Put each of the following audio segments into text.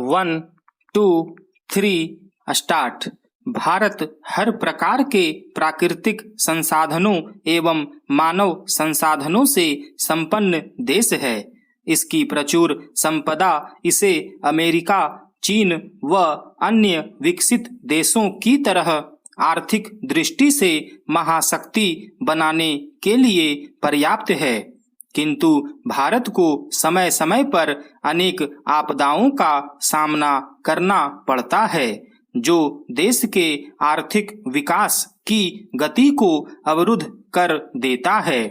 1, 2, 3 start. Bharat हर प्रकार के प्राकृतिक संसाधनों एवं मानव संसाधनों से संपन्न देश है। इसकी प्रचुर संपदा इसे अमेरिका, चीन व अन्य विकसित देशों की तरह आर्थिक दृष्टि से महाशक्ति बनाने के लिए पर्याप्त है, किंतु भारत को समय समय पर अनेक आपदाओं का सामना करना पड़ता है, जो देश के आर्थिक विकास की गति को अवरुद्ध कर देता है।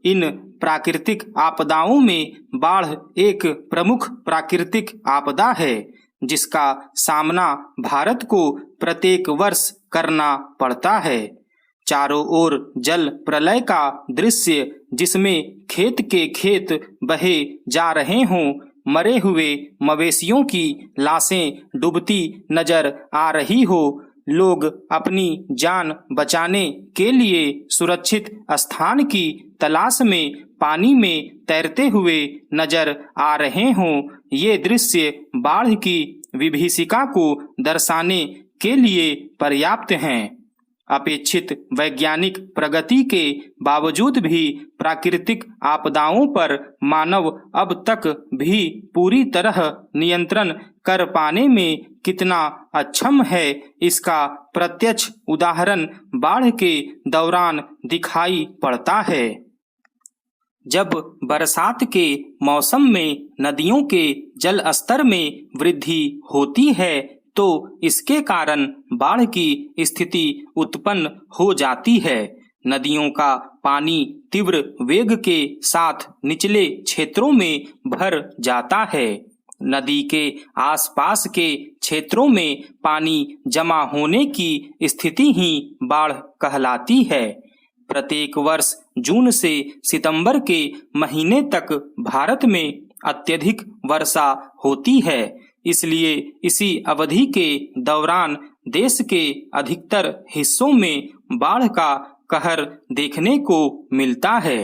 इन प्राकृतिक आपदाओं में बाढ़ एक प्रमुख प्राकृतिक आपदा है, जिसका सामना भारत को प्रत्येक वर्ष करना पड़ता है। चारों ओर जल प्रलय का दृश्य, जिसमें खेत के खेत बहे जा रहे हों, मरे हुए मवेशियों की लाशें डूबती नजर आ रही हो, लोग अपनी जान बचाने के लिए सुरक्षित स्थान की तलाश में पानी में तैरते हुए नजर आ रहे हों, ये दृश्य बाढ़ की विभीषिका को दर्शाने के लिए पर्याप्त हैं। अपेक्षित वैज्ञानिक प्रगति के बावजूद भी प्राकृतिक आपदाओं पर मानव अब तक भी पूरी तरह नियंत्रण कर पाने में कितना अक्षम है, इसका प्रत्यक्ष उदाहरण बाढ़ के दौरान दिखाई पड़ता है। जब बरसात के मौसम में नदियों के जल स्तर में वृद्धि होती है, तो इसके कारण बाढ़ की स्थिति उत्पन्न हो जाती है। नदियों का पानी तीव्र वेग के साथ निचले क्षेत्रों में भर जाता है। नदी के आसपास के क्षेत्रों में पानी जमा होने की स्थिति ही बाढ़ कहलाती है। प्रत्येक वर्ष जून से सितंबर के महीने तक भारत में अत्यधिक वर्षा होती है, इसलिए इसी अवधि के दौरान देश के अधिकतर हिस्सों में बाढ़ का कहर देखने को मिलता है।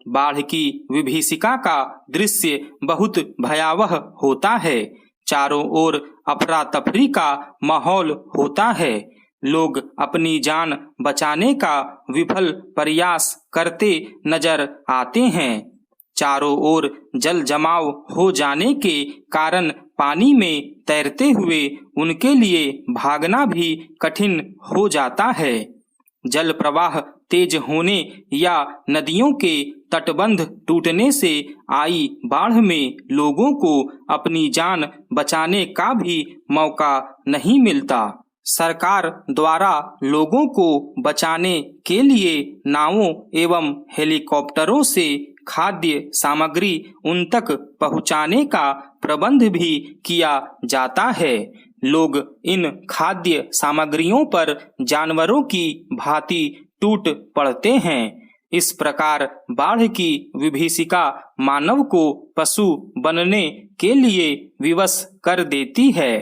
बाढ़ की विभीषिका का दृश्य बहुत भयावह होता है। चारों ओर अफरा तफरी का माहौल होता है। लोग अपनी जान बचाने का विफल प्रयास करते नजर आते हैं। चारों ओर जल जमाव हो जाने के कारण पानी में तैरते हुए उनके लिए भागना भी कठिन हो जाता है। जल प्रवाह तेज होने या नदियों के तटबंध टूटने से आई बाढ़ में लोगों को अपनी जान बचाने का भी मौका नहीं मिलता। सरकार द्वारा लोगों को बचाने के लिए नावों एवं हेलीकॉप्टरों से खाद्य सामग्री उन तक पहुंचाने का प्रबंध भी किया जाता है। लोग इन खाद्य सामग्रियों पर जानवरों की भांति टूट पड़ते हैं। इस प्रकार बाढ़ की विभीषिका मानव को पशु बनने के लिए विवश कर देती है।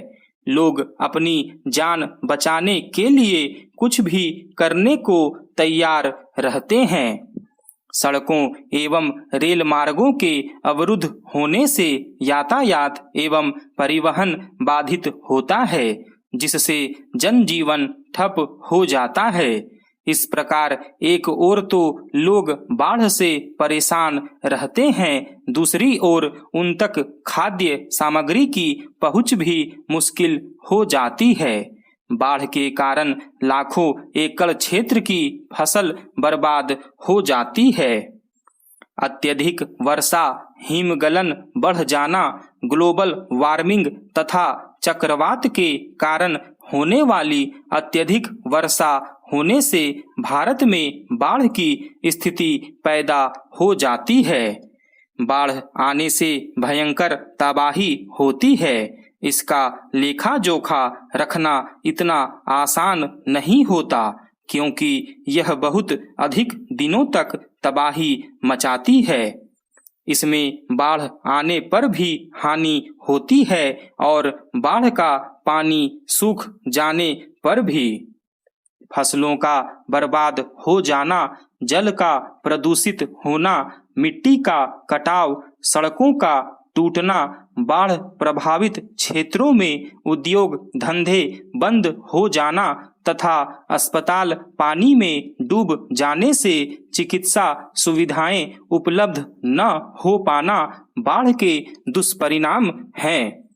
लोग अपनी जान बचाने के लिए कुछ भी करने को तैयार रहते हैं। सड़कों एवं रेल मार्गों के अवरुद्ध होने से यातायात एवं परिवहन बाधित होता है, जिससे जनजीवन ठप हो जाता है। इस प्रकार एक ओर तो लोग बाढ़ से परेशान रहते हैं, दूसरी ओर उन तक खाद्य सामग्री की पहुंच भी मुश्किल हो जाती है। बाढ़ के कारण लाखों एकड़ क्षेत्र की फसल बर्बाद हो जाती है। अत्यधिक वर्षा, हिमगलन बढ़ जाना, ग्लोबल वार्मिंग तथा चक्रवात के कारण होने वाली अत्यधिक वर्षा होने से भारत में बाढ़ की स्थिति पैदा हो जाती है। बाढ़ आने से भयंकर तबाही होती है। इसका लेखा जोखा रखना इतना आसान नहीं होता, क्योंकि यह बहुत अधिक दिनों तक तबाही मचाती है। इसमें बाढ़ आने पर भी हानि होती है और बाढ़ का पानी सूख जाने पर भी फसलों का बर्बाद हो जाना, जल का प्रदूषित होना, मिट्टी का कटाव, सड़कों का टूटना, बाढ़ प्रभावित क्षेत्रों में उद्योग धंधे बंद हो जाना तथा अस्पताल पानी में डूब जाने से चिकित्सा सुविधाएं उपलब्ध न हो पाना बाढ़ के दुष्परिणाम हैं।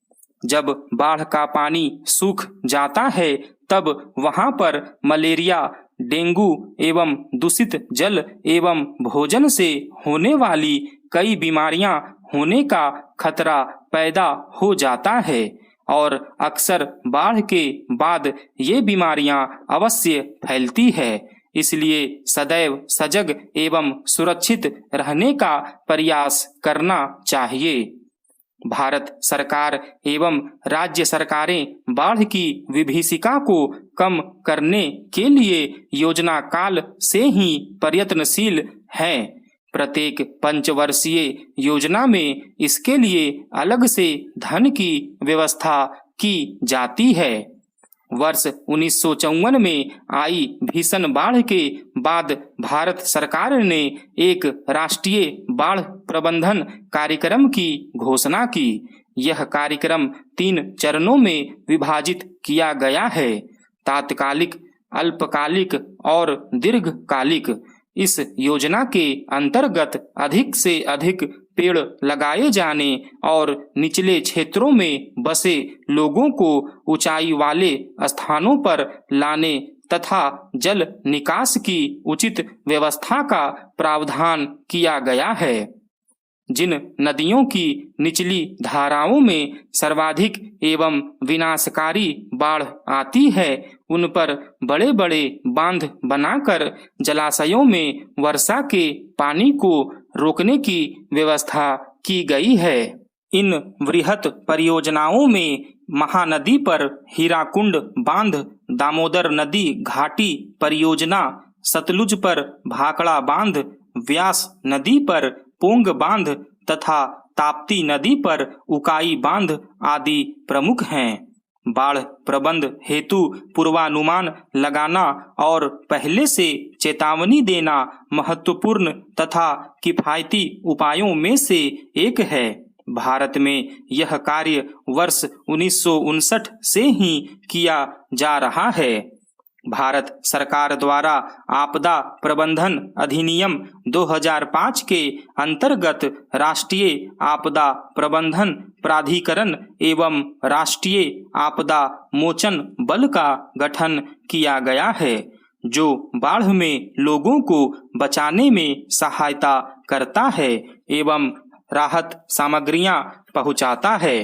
जब बाढ़ का पानी सूख जाता है तब वहां पर मलेरिया, डेंगू एवं दूषित जल एवं भोजन से होने वाली कई बीमारियां होने का खतरा पैदा हो जाता है और अक्सर बाढ़ के बाद ये बीमारियां अवश्य फैलती है। इसलिए सदैव सजग एवं सुरक्षित रहने का प्रयास करना चाहिए। भारत सरकार एवं राज्य सरकारें बाढ़ की विभीषिका को कम करने के लिए योजना काल से ही प्रयत्नशील हैं। प्रत्येक पंचवर्षीय योजना में इसके लिए अलग से धन की व्यवस्था की जाती है। वर्ष 1954 में आई भीषण बाढ़ के बाद भारत सरकार ने एक राष्ट्रीय बाढ़ प्रबंधन कार्यक्रम की घोषणा की। यह कार्यक्रम 3 चरणों में विभाजित किया गया है: तात्कालिक, अल्पकालिक और दीर्घकालिक। इस योजना के अंतर्गत अधिक से अधिक पेड़ लगाए जाने और निचले क्षेत्रों में बसे लोगों को ऊंचाई वाले स्थानों पर लाने तथा जल निकास की उचित व्यवस्था का प्रावधान किया गया है। जिन नदियों की निचली धाराओं में सर्वाधिक एवं विनाशकारी बाढ़ आती है उन पर बड़े बड़े बांध बनाकर जलाशयों में वर्षा के पानी को रोकने की व्यवस्था की गई है। इन वृहत परियोजनाओं में महानदी पर हीराकुंड बांध, दामोदर नदी घाटी परियोजना, सतलुज पर भाखड़ा बांध, व्यास नदी पर पोंग बांध तथा ताप्ती नदी पर उकाई बांध आदि प्रमुख हैं। बाढ़ प्रबंध हेतु पूर्वानुमान लगाना और पहले से चेतावनी देना महत्वपूर्ण तथा किफायती उपायों में से एक है। भारत में यह कार्य वर्ष 1959 से ही किया जा रहा है। भारत सरकार द्वारा आपदा प्रबंधन अधिनियम 2005 के अंतर्गत राष्ट्रीय आपदा प्रबंधन प्राधिकरण एवं राष्ट्रीय आपदा मोचन बल का गठन किया गया है, जो बाढ़ में लोगों को बचाने में सहायता करता है एवं राहत सामग्रियां पहुंचाता है।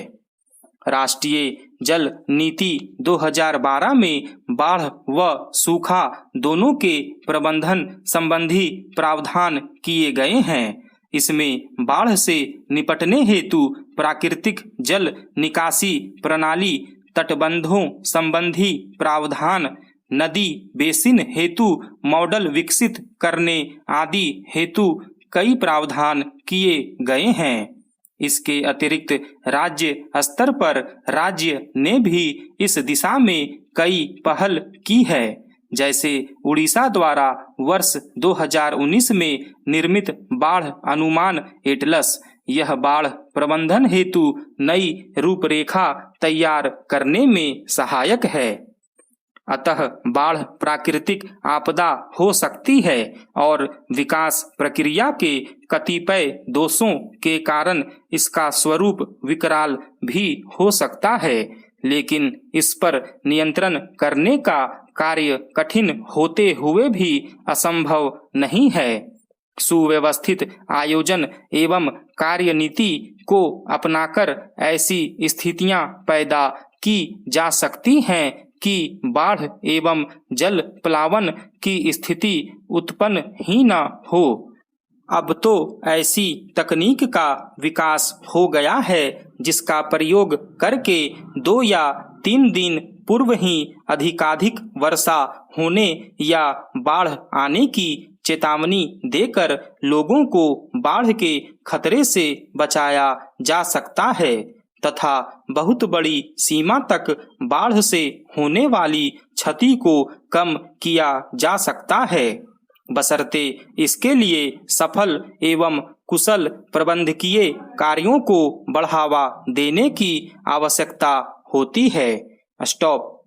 राष्ट्रीय जल नीति 2012 में बाढ़ व सूखा दोनों के प्रबंधन संबंधी प्रावधान किए गए हैं। इसमें बाढ़ से निपटने हेतु प्राकृतिक जल निकासी प्रणाली, तटबंधों संबंधी प्रावधान, नदी बेसिन हेतु मॉडल विकसित करने आदि हेतु कई प्रावधान किए गए हैं। इसके अतिरिक्त राज्य स्तर पर राज्य ने भी इस दिशा में कई पहल की है। जैसे उड़ीसा द्वारा वर्ष 2019 में निर्मित बाढ़ अनुमान एटलस, यह बाढ़ प्रबंधन हेतु नई रूपरेखा तैयार करने में सहायक है। अतः बाढ़ प्राकृतिक आपदा हो सकती है और विकास प्रक्रिया के कतिपय दोषों के कारण इसका स्वरूप विकराल भी हो सकता है, लेकिन इस पर नियंत्रण करने का कार्य कठिन होते हुए भी असंभव नहीं है। सुव्यवस्थित आयोजन एवं कार्यनीति को अपनाकर ऐसी स्थितियां पैदा की जा सकती हैं कि बाढ़ एवं जल प्लावन की स्थिति उत्पन्न ही न हो। अब तो ऐसी तकनीक का विकास हो गया है जिसका प्रयोग करके 2 या 3 दिन पूर्व ही अधिकाधिक वर्षा होने या बाढ़ आने की चेतावनी देकर लोगों को बाढ़ के खतरे से बचाया जा सकता है तथा बहुत बड़ी सीमा तक बाढ़ से होने वाली क्षति को कम किया जा सकता है, बशर्ते इसके लिए सफल एवं कुशल प्रबंधकीय कार्यों को बढ़ावा देने की आवश्यकता होती है। स्टॉप।